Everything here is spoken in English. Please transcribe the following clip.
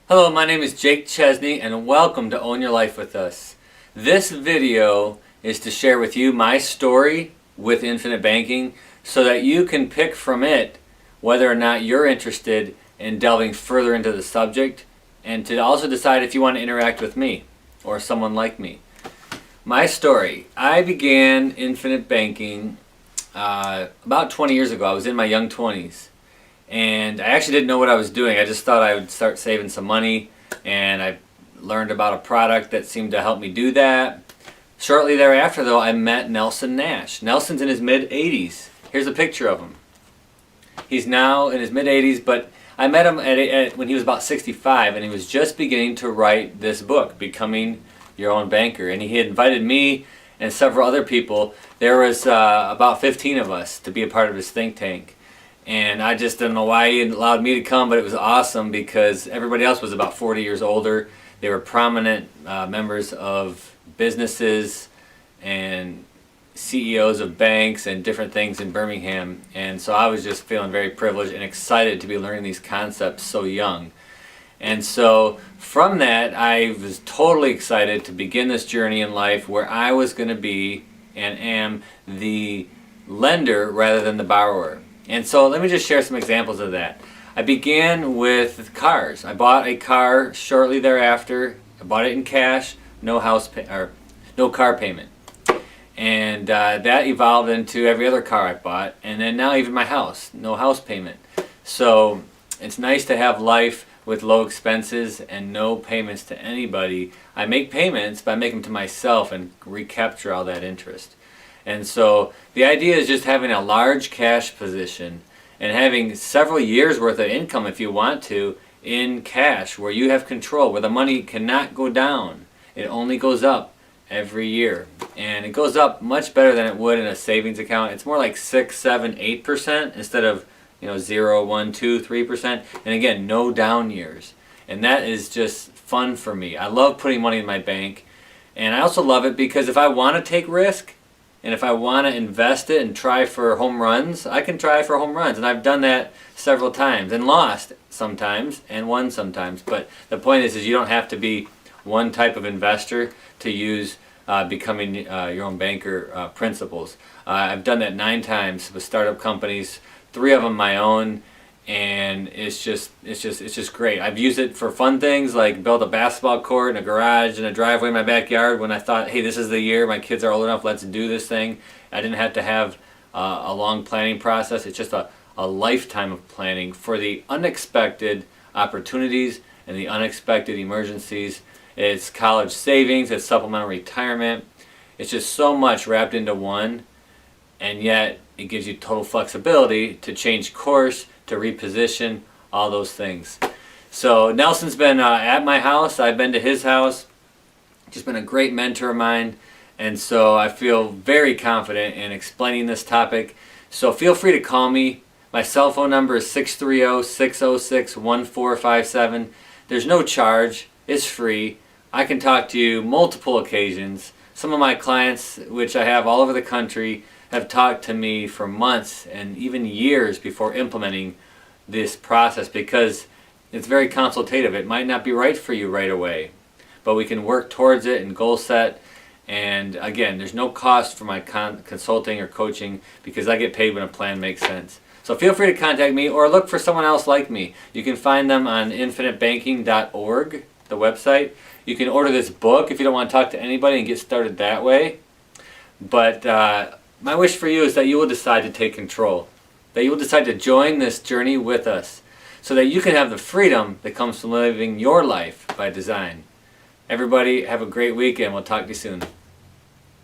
Hello, my name is Jake Chesney and welcome to Own Your Life with Us. This video is to share with you my story with Infinite Banking so that you can pick from it whether or not you're interested in delving further into the subject and to also decide if you want to interact with me or someone like me. My story, I began Infinite Banking about 20 years ago. I was in my young 20s. And I actually didn't know what I was doing. I just thought I would start saving some money, and I learned about a product that seemed to help me do that. Shortly thereafter, though, I met Nelson Nash. Nelson's in his mid-80s. Here's a picture of him. He's now in his mid-80s, but I met him when he was about 65, and he was just beginning to write this book, Becoming Your Own Banker. And he had invited me and several other people. There was about 15 of us to be a part of his think tank. And I just don't know why he allowed me to come, but it was awesome because everybody else was about 40 years older. They were prominent members of businesses and CEOs of banks and different things in Birmingham. And so I was just feeling very privileged and excited to be learning these concepts so young. And so from that, I was totally excited to begin this journey in life where I was going to be and am the lender rather than the borrower. And so let me just share some examples of that. I began with cars. I bought a car shortly thereafter. I bought it in cash, no car payment. And that evolved into every other car I bought. And then now even my house, no house payment. So it's nice to have life with low expenses and no payments to anybody. I make payments, but I make them to myself and recapture all that interest. And so the idea is just having a large cash position and having several years worth of income if you want to in cash where you have control, where the money cannot go down. It only goes up every year. And it goes up much better than it would in a savings account. It's more like 6, 7, 8% instead of 0, 1, 2, 3%. And again, no down years. And that is just fun for me. I love putting money in my bank. And I also love it because if I want to take risk, and if I want to invest it and try for home runs, I can try for home runs. And I've done that several times and lost sometimes and won sometimes. But the point is you don't have to be one type of investor to use becoming your own banker principles. I've done that 9 times with startup companies, 3 of them my own. And it's just great. I've used it for fun things like build a basketball court in a garage and a driveway in my backyard when I thought, hey, this is the year, my kids are old enough, let's do this thing. I didn't have to have a long planning process. It's just a lifetime of planning for the unexpected opportunities and the unexpected emergencies. It's college savings, it's supplemental retirement. It's just so much wrapped into one, and yet it gives you total flexibility to change course, to reposition, all those things. So Nelson's been at my house. I've been to his house. Just been a great mentor of mine. And so I feel very confident in explaining this topic. So feel free to call me. My cell phone number is 630-606-1457. There's no charge. It's free. I can talk to you multiple occasions. Some of my clients, which I have all over the country, have talked to me for months and even years before implementing this process because it's very consultative. It might not be right for you right away, but we can work towards it and goal set. And again, there's no cost for my consulting or coaching because I get paid when a plan makes sense. So feel free to contact me or look for someone else like me. You can find them on infinitebanking.org, the website. You can order this book if you don't want to talk to anybody and get started that way. But my wish for you is that you will decide to take control, that you will decide to join this journey with us so that you can have the freedom that comes from living your life by design. Everybody have a great weekend. We'll talk to you soon.